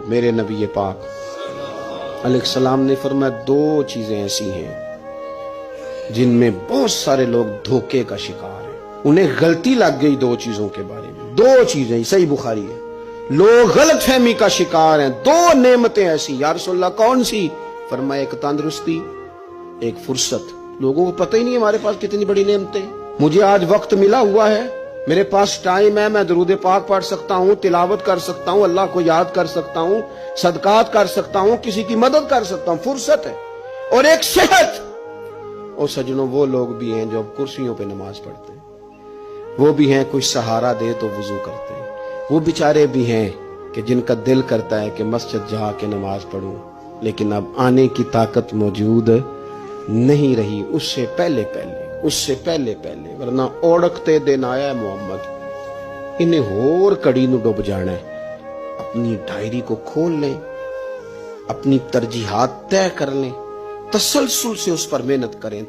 میرے نبی پاک علیہ السلام نے فرمایا دو چیزیں ایسی ہیں جن میں بہت سارے لوگ دھوکے کا شکار ہیں، انہیں غلطی لگ گئی دو چیزوں کے بارے میں، دو چیزیں، صحیح بخاری ہے، لوگ غلط فہمی کا شکار ہیں، دو نعمتیں ایسی۔ یا رسول اللہ کون سی؟ فرمایا ایک تندرستی، ایک فرصت۔ لوگوں کو پتہ ہی نہیں ہمارے پاس کتنی بڑی نعمتیں۔ مجھے آج وقت ملا ہوا ہے، میرے پاس ٹائم ہے، میں درود پاک پڑھ سکتا ہوں، تلاوت کر سکتا ہوں، اللہ کو یاد کر سکتا ہوں، صدقات کر سکتا ہوں، کسی کی مدد کر سکتا ہوں، فرصت ہے۔ اور ایک صحت۔ اور سجنوں وہ لوگ بھی ہیں جو اب کرسیوں پہ نماز پڑھتے ہیں، وہ بھی ہیں کوئی سہارا دے تو وضو کرتے ہیں، وہ بیچارے بھی ہیں کہ جن کا دل کرتا ہے کہ مسجد جا کے نماز پڑھوں، لیکن اب آنے کی طاقت موجود نہیں رہی، اس سے پہلے ورنہ اوڑکتے دن آیا ہے محمد، انہیں اور کڑی نو ڈوب جانا ہے۔ اپنی ڈائری کو کھول لیں، اپنی ترجیحات طے کر لیں، تسلسل سے اس پر محنت کریں،